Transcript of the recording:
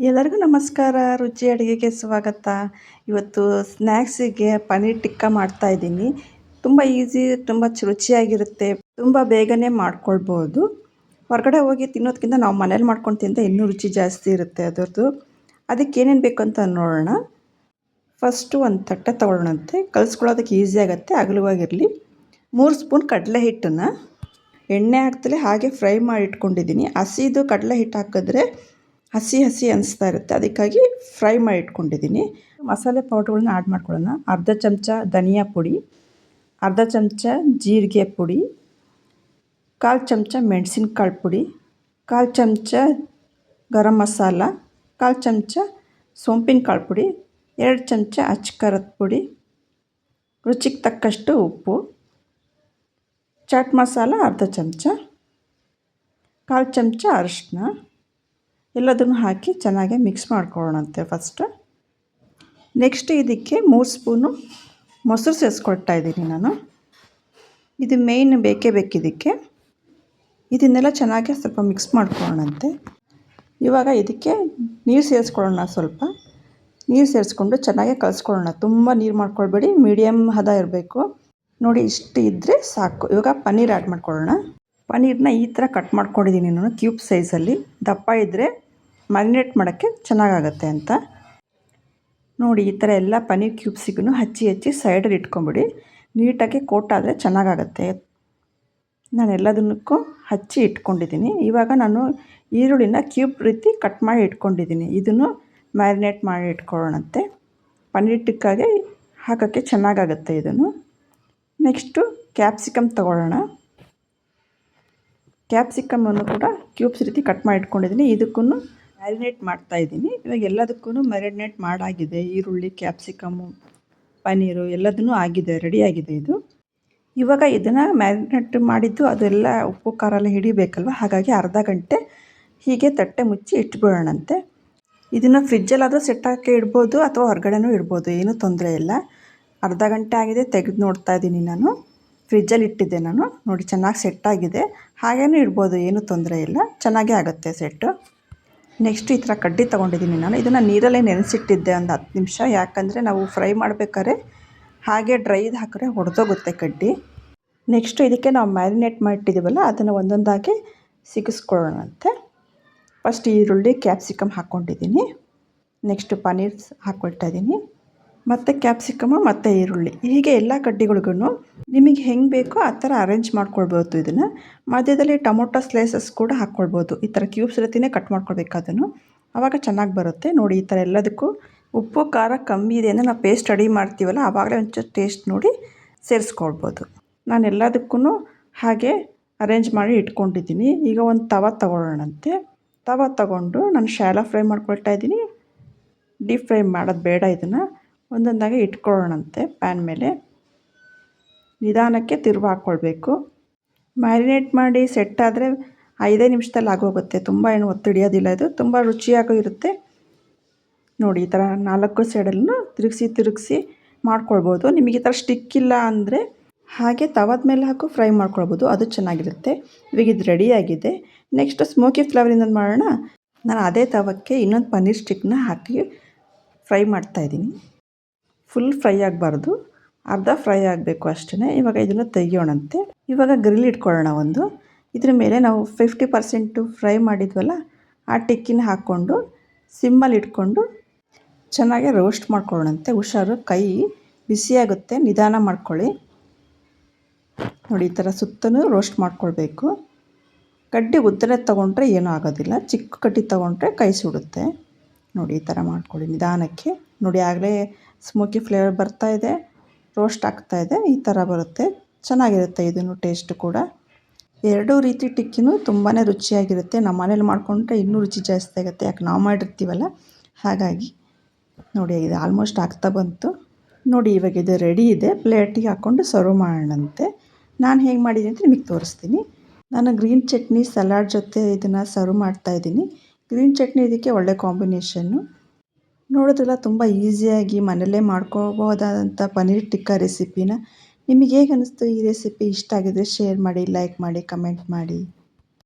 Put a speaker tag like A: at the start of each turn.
A: ಎಲ್ಲರಿಗೂ ನಮಸ್ಕಾರ. ರುಚಿ ಅಡುಗೆಗೆ ಸ್ವಾಗತ. ಇವತ್ತು ಸ್ನ್ಯಾಕ್ಸಿಗೆ ಪನ್ನೀರ್ ಟಿಕ್ಕಾ ಮಾಡ್ತಾಯಿದ್ದೀನಿ. ತುಂಬ ಈಸಿ, ತುಂಬ ರುಚಿಯಾಗಿರುತ್ತೆ, ತುಂಬ ಬೇಗನೆ ಮಾಡ್ಕೊಳ್ಬೋದು. ಹೊರಗಡೆ ಹೋಗಿ ತಿನ್ನೋದಕ್ಕಿಂತ ನಾವು ಮನೇಲಿ ಮಾಡ್ಕೊಂಡು ತಿಂದರೆ ಇನ್ನೂ ರುಚಿ ಜಾಸ್ತಿ ಇರುತ್ತೆ ಅದರದ್ದು. ಅದಕ್ಕೆ ಏನೇನು ಬೇಕು ಅಂತ ನೋಡೋಣ. ಫಸ್ಟು ಒಂದು ತಟ್ಟೆ ತೊಗೊಳ್ಳೋಣಂತೆ. ಕಲಿಸ್ಕೊಳ್ಳೋದಕ್ಕೆ ಈಸಿ ಆಗುತ್ತೆ, ಅಗಲವಾಗಿರಲಿ. 3 ಸ್ಪೂನ್ ಕಡಲೆ ಹಿಟ್ಟನ್ನು ಎಣ್ಣೆ ಹಾಕ್ತಲೇ ಹಾಗೆ ಫ್ರೈ ಮಾಡಿ ಇಟ್ಕೊಂಡಿದ್ದೀನಿ. ಹಸಿದು ಕಡಲೆ ಹಿಟ್ಟು ಹಾಕಿದ್ರೆ ಹಸಿ ಅನಿಸ್ತಾ ಇರುತ್ತೆ, ಅದಕ್ಕಾಗಿ ಫ್ರೈ ಮಾಡಿ ಇಟ್ಕೊಂಡಿದ್ದೀನಿ. ಮಸಾಲೆ ಪೌಡ್ರ್ಗಳನ್ನ ಆ್ಯಡ್ ಮಾಡ್ಕೊಳ್ಳೋಣ. ಅರ್ಧ ಚಮಚ ಧನಿಯಾ ಪುಡಿ, ಅರ್ಧ ಚಮಚ ಜೀರಿಗೆ ಪುಡಿ, 1/4 ಚಮಚ ಮೆಣಸಿನ್ಕಾಳು ಪುಡಿ, 1/4 ಚಮಚ ಗರಂ ಮಸಾಲ, 1/4 ಚಮಚ ಸೋಂಪಿನ ಕಾಳು ಪುಡಿ, 2 ಚಮಚ ಅಚ್ಚ ಖಾರದ ಪುಡಿ, ರುಚಿಗೆ ತಕ್ಕಷ್ಟು ಉಪ್ಪು, ಚಾಟ್ ಮಸಾಲ ಅರ್ಧ ಚಮಚ, 1/4 ಚಮಚ ಅರಿಶಿನ ಎಲ್ಲದನ್ನು ಹಾಕಿ ಚೆನ್ನಾಗಿ ಮಿಕ್ಸ್ ಮಾಡ್ಕೊಳ್ಳೋಣಂತೆ ಫಸ್ಟ್. ನೆಕ್ಸ್ಟ್ ಇದಕ್ಕೆ 3 ಸ್ಪೂನು ಮೊಸರು ಸೇರಿಸ್ಕೊಳ್ತಾ ಇದ್ದೀನಿ ನಾನು. ಇದು ಮೇಯ್ನ್ ಬೇಕೇ ಇದಕ್ಕೆ. ಇದನ್ನೆಲ್ಲ ಚೆನ್ನಾಗಿ ಸ್ವಲ್ಪ ಮಿಕ್ಸ್ ಮಾಡ್ಕೊಳ್ಳೋಣಂತೆ. ಇವಾಗ ಇದಕ್ಕೆ ನೀರು ಸೇರಿಸ್ಕೊಳ್ಳೋಣ. ಸ್ವಲ್ಪ ನೀರು ಸೇರಿಸ್ಕೊಂಡು ಚೆನ್ನಾಗಿ ಕಲಿಸ್ಕೊಳ್ಳೋಣ. ತುಂಬ ನೀರು ಮಾಡ್ಕೊಳ್ಬೇಡಿ, ಮೀಡಿಯಮ್ ಹದ ಇರಬೇಕು ನೋಡಿ. ಇಷ್ಟು ಇದ್ದರೆ ಸಾಕು. ಇವಾಗ ಪನ್ನೀರ್ ಆ್ಯಡ್ ಮಾಡ್ಕೊಳ್ಳೋಣ. ಪನ್ನೀರನ್ನ ಈ ಥರ ಕಟ್ ಮಾಡ್ಕೊಂಡಿದ್ದೀನಿ ನಾನು, ಕ್ಯೂಬ್ ಸೈಜಲ್ಲಿ. ದಪ್ಪ ಇದ್ದರೆ ಮ್ಯಾರಿನೇಟ್ ಮಾಡೋಕ್ಕೆ ಚೆನ್ನಾಗಾಗತ್ತೆ ಅಂತ ನೋಡಿ. ಈ ಥರ ಎಲ್ಲ ಪನ್ನೀರ್ ಕ್ಯೂಬ್ಸಿಗೂ ಹಚ್ಚಿ ಸೈಡಲ್ಲಿ ಇಟ್ಕೊಂಬಿಡಿ. ನೀಟಾಗಿ ಕೋಟ್ ಆದರೆ ಚೆನ್ನಾಗಾಗತ್ತೆ. ನಾನು ಎಲ್ಲದನ್ನಕ್ಕೂ ಹಚ್ಚಿ ಇಟ್ಕೊಂಡಿದ್ದೀನಿ. ಇವಾಗ ನಾನು ಈರುಳ್ಳಿನ ಕ್ಯೂಬ್ ರೀತಿ ಕಟ್ ಮಾಡಿ ಇಟ್ಕೊಂಡಿದ್ದೀನಿ. ಇದನ್ನು ಮ್ಯಾರಿನೇಟ್ ಮಾಡಿ ಇಟ್ಕೊಳ್ಳೋಣಂತೆ. ಪನ್ನೀರ್ ಟಿಕ್ಕಾಗೆ ಹಾಕೋಕ್ಕೆ ಚೆನ್ನಾಗಾಗುತ್ತೆ ಇದನ್ನು. ನೆಕ್ಸ್ಟು ಕ್ಯಾಪ್ಸಿಕಮ್ ತೊಗೊಳ್ಳೋಣ. ಕ್ಯಾಪ್ಸಿಕಮನ್ನು ಕೂಡ ಕ್ಯೂಬ್ಸ್ ರೀತಿ ಕಟ್ ಮಾಡಿ ಇಟ್ಕೊಂಡಿದ್ದೀನಿ. ಇದಕ್ಕೂ ಮ್ಯಾರಿನೇಟ್ ಮಾಡ್ತಾಯಿದ್ದೀನಿ. ಇವಾಗ ಎಲ್ಲದಕ್ಕೂ ಮ್ಯಾರಿನೇಟ್ ಮಾಡಾಗಿದೆ. ಈರುಳ್ಳಿ, ಕ್ಯಾಪ್ಸಿಕಮ್ಮು, ಪನ್ನೀರು ಎಲ್ಲದೂ ಆಗಿದೆ, ರೆಡಿಯಾಗಿದೆ ಇದು. ಇವಾಗ ಇದನ್ನು ಮ್ಯಾರಿನೇಟ್ ಮಾಡಿದ್ದು ಅದೆಲ್ಲ ಉಪ್ಪು ಖಾರ ಎಲ್ಲ ಹಿಡಿಬೇಕಲ್ವ, ಹಾಗಾಗಿ ಅರ್ಧ ಗಂಟೆ ಹೀಗೆ ತಟ್ಟೆ ಮುಚ್ಚಿ ಇಟ್ಬಿಡೋಣಂತೆ. ಇದನ್ನು ಫ್ರಿಜ್ಜಲ್ಲಾದರೂ ಸೆಟ್ ಹಾಕಿ ಇಡ್ಬೋದು ಅಥವಾ ಹೊರಗಡೆನೂ ಇಡ್ಬೋದು, ಏನೂ ತೊಂದರೆ ಇಲ್ಲ. ಅರ್ಧ ಗಂಟೆ ಆಗಿದೆ, ತೆಗೆದು ನೋಡ್ತಾ ಇದ್ದೀನಿ ನಾನು. ಫ್ರಿಜ್ಜಲ್ಲಿ ಇಟ್ಟಿದ್ದೆ ನಾನು ನೋಡಿ, ಚೆನ್ನಾಗಿ ಸೆಟ್ಟಾಗಿದೆ. ಹಾಗೇನೂ ಇಡ್ಬೋದು, ಏನೂ ತೊಂದರೆ ಇಲ್ಲ, ಚೆನ್ನಾಗೇ ಆಗುತ್ತೆ ಸೆಟ್ಟು. ನೆಕ್ಸ್ಟ್ ಈ ಥರ ಕಡ್ಡಿ ತೊಗೊಂಡಿದ್ದೀನಿ ನಾನು. ಇದನ್ನು ನೀರಲ್ಲೇ ನೆನೆಸಿಟ್ಟಿದ್ದೆ ಒಂದು 10 ನಿಮಿಷ. ಯಾಕಂದರೆ ನಾವು ಫ್ರೈ ಮಾಡಬೇಕಾದ್ರೆ ಹಾಗೆ ಡ್ರೈದು ಹಾಕಿದ್ರೆ ಹೊಡೆದೋಗುತ್ತೆ ಕಡ್ಡಿ. ನೆಕ್ಸ್ಟು ಇದಕ್ಕೆ ನಾವು ಮ್ಯಾರಿನೇಟ್ ಮಾಡಿಟ್ಟಿದ್ದೀವಲ್ಲ, ಅದನ್ನು ಒಂದೊಂದಾಗಿ ಸಿಗಿಸ್ಕೊಳ್ಳೋಣಂತೆ. ಫಸ್ಟ್ ಈರುಳ್ಳಿ, ಕ್ಯಾಪ್ಸಿಕಮ್ ಹಾಕ್ಕೊಂಡಿದ್ದೀನಿ. ನೆಕ್ಸ್ಟು ಪನ್ನೀರ್ ಹಾಕ್ಕೊಳ್ತಾ ಇದ್ದೀನಿ, ಮತ್ತು ಕ್ಯಾಪ್ಸಿಕಮು ಮತ್ತು ಈರುಳ್ಳಿ. ಹೀಗೆ ಎಲ್ಲ ಕಡ್ಡಿಗಳಿಗೂ ನಿಮಗೆ ಹೆಂಗೆ ಬೇಕೋ ಆ ಥರ ಅರೇಂಜ್ ಮಾಡ್ಕೊಳ್ಬೋದು. ಇದನ್ನು ಮಧ್ಯದಲ್ಲಿ ಟೊಮೊಟೊ ಸ್ಲೈಸಸ್ ಕೂಡ ಹಾಕ್ಕೊಳ್ಬೋದು. ಈ ಥರ ಕ್ಯೂಬ್ಸ್ ರೀತಿಯೇ ಕಟ್ ಮಾಡ್ಕೊಳ್ಬೇಕು ಅದನ್ನು, ಆವಾಗ ಚೆನ್ನಾಗಿ ಬರುತ್ತೆ ನೋಡಿ. ಈ ಥರ ಎಲ್ಲದಕ್ಕೂ ಉಪ್ಪು ಖಾರ ಕಮ್ಮಿ ಇದೆ ಅಂದರೆ ನಾವು ಪೇಸ್ಟ್ ರೆಡಿ ಮಾಡ್ತೀವಲ್ಲ, ಆವಾಗಲೇ ಒಂಚೂರು ಟೇಸ್ಟ್ ನೋಡಿ ಸೇರಿಸ್ಕೊಳ್ಬೋದು. ನಾನು ಎಲ್ಲದಕ್ಕೂ ಹಾಗೆ ಅರೇಂಜ್ ಮಾಡಿ ಇಟ್ಕೊಂಡಿದ್ದೀನಿ. ಈಗ ಒಂದು ತವ ತೊಗೊಳ್ಳೋಣಂತೆ. ತವ ತೊಗೊಂಡು ನಾನು ಶಾಲೋ ಫ್ರೈ ಮಾಡ್ಕೊಳ್ತಾ ಇದ್ದೀನಿ. ಡೀಪ್ ಫ್ರೈ ಮಾಡೋದು ಬೇಡ. ಇದನ್ನು ಒಂದೊಂದಾಗಿ ಇಟ್ಕೊಳ್ಳೋಣಂತೆ. ಪ್ಯಾನ್ ಮೇಲೆ ನಿಧಾನಕ್ಕೆ ತಿರುವು ಹಾಕ್ಕೊಳ್ಬೇಕು. ಮ್ಯಾರಿನೇಟ್ ಮಾಡಿ ಸೆಟ್ ಆದರೆ 5 ನಿಮಿಷದಲ್ಲಿ ಆಗೋಗುತ್ತೆ. ತುಂಬ ಏನು ಒತ್ತು ಹಿಡಿಯೋದಿಲ್ಲ. ಇದು ತುಂಬ ರುಚಿಯಾಗೂ ಇರುತ್ತೆ ನೋಡಿ. ಈ ಥರ 4 ಸೈಡಲ್ಲೂ ತಿರುಗಿಸಿ ಮಾಡ್ಕೊಳ್ಬೋದು. ನಿಮಗೆ ಈ ಥರ ಸ್ಟಿಕ್ ಇಲ್ಲ ಅಂದರೆ ಹಾಗೆ ತವದ ಮೇಲೆ ಹಾಕಿ ಫ್ರೈ ಮಾಡ್ಕೊಳ್ಬೋದು, ಅದು ಚೆನ್ನಾಗಿರುತ್ತೆ. ಇವಾಗ ಇದು ರೆಡಿಯಾಗಿದೆ. ನೆಕ್ಸ್ಟ್ ಸ್ಮೋಕಿ ಫ್ಲೇವರಿಂದ ಮಾಡೋಣ. ನಾನು ಅದೇ ತವಕ್ಕೆ ಇನ್ನೊಂದು ಪನ್ನೀರ್ ಸ್ಟಿಕ್ನ ಹಾಕಿ ಫ್ರೈ ಮಾಡ್ತಾಯಿದ್ದೀನಿ. ಫುಲ್ ಫ್ರೈ ಆಗಬಾರ್ದು, ಅರ್ಧ ಫ್ರೈ ಆಗಬೇಕು ಅಷ್ಟೇ. ಇವಾಗ ಇದನ್ನು ತೆಗಿಯೋಣಂತೆ. ಇವಾಗ ಗ್ರಿಲ್ ಇಟ್ಕೊಳ್ಳೋಣ ಒಂದು. ಇದ್ರ ಮೇಲೆ ನಾವು 50% ಫ್ರೈ ಮಾಡಿದ್ವಲ್ಲ, ಆ ಟಿಕ್ಕಿನ ಹಾಕ್ಕೊಂಡು ಸಿಮ್ಮಲ್ಲಿ ಇಟ್ಕೊಂಡು ಚೆನ್ನಾಗಿ ರೋಸ್ಟ್ ಮಾಡ್ಕೊಳ್ಳೋಣಂತೆ. ಹುಷಾರು, ಕೈ ಬಿಸಿಯಾಗುತ್ತೆ, ನಿಧಾನ ಮಾಡ್ಕೊಳ್ಳಿ ನೋಡಿ. ಈ ಥರ ಸುತ್ತಲೂ ರೋಸ್ಟ್ ಮಾಡ್ಕೊಳ್ಬೇಕು. ಕಡ್ಡಿ ಉದ್ದನೆ ತೊಗೊಂಡ್ರೆ ಏನೂ ಆಗೋದಿಲ್ಲ, ಚಿಕ್ಕ ಕಡ್ಡಿ ತೊಗೊಂಡ್ರೆ ಕೈ ಸುಡುತ್ತೆ ನೋಡಿ. ಈ ಥರ ಮಾಡ್ಕೊಳ್ಳಿ ನಿಧಾನಕ್ಕೆ ನೋಡಿ. ಆಗಲೇ ಸ್ಮೋಕಿ ಫ್ಲೇವರ್ ಬರ್ತಾಯಿದೆ, ರೋಸ್ಟ್ ಆಗ್ತಾಯಿದೆ. ಈ ಥರ ಬರುತ್ತೆ, ಚೆನ್ನಾಗಿರುತ್ತೆ ಇದನ್ನು ಟೇಸ್ಟ್ ಕೂಡ. ಎರಡೂ ರೀತಿ ಟಿಕ್ಕಿನೂ ತುಂಬಾ ರುಚಿಯಾಗಿರುತ್ತೆ. ನಮ್ಮ ಮನೇಲಿ ಮಾಡ್ಕೊಂಡ್ರೆ ಇನ್ನೂ ರುಚಿ ಜಾಸ್ತಿ ಆಗುತ್ತೆ, ಯಾಕೆ ನಾವು ಮಾಡಿರ್ತೀವಲ್ಲ ಹಾಗಾಗಿ. ನೋಡಿ ಇದು ಆಲ್ಮೋಸ್ಟ್ ಆಗ್ತಾ ಬಂತು ನೋಡಿ. ಇವಾಗ ಇದು ರೆಡಿ ಇದೆ. ಪ್ಲೇಟಿಗೆ ಹಾಕ್ಕೊಂಡು ಸರ್ವ್ ಮಾಡೋಣಂತೆ. ನಾನು ಹೇಗೆ ಮಾಡಿದ್ದೀನಿ ಅಂತ ನಿಮಗೆ ತೋರಿಸ್ತೀನಿ. ನಾನು ಗ್ರೀನ್ ಚಟ್ನಿ ಸಲಾಡ್ ಜೊತೆ ಇದನ್ನು ಸರ್ವ್ ಮಾಡ್ತಾಯಿದ್ದೀನಿ. ಗ್ರೀನ್ ಚಟ್ನಿ ಇದಕ್ಕೆ ಒಳ್ಳೆ ಕಾಂಬಿನೇಷನ್ನು. ನೋಡೋದ್ರಲ್ಲ ತುಂಬ ಈಸಿಯಾಗಿ ಮನೆಯಲ್ಲೇ ಮಾಡ್ಕೋಬಹುದಾದಂಥ ಪನ್ನೀರ್ ಟಿಕ್ಕಾ ರೆಸಿಪಿನ. ನಿಮಗೆ ಹೇಗೆ ಅನ್ನಿಸ್ತು ಈ ರೆಸಿಪಿ? ಇಷ್ಟ ಆಗಿದ್ರೆ ಶೇರ್ ಮಾಡಿ, ಲೈಕ್ ಮಾಡಿ, ಕಮೆಂಟ್ ಮಾಡಿ.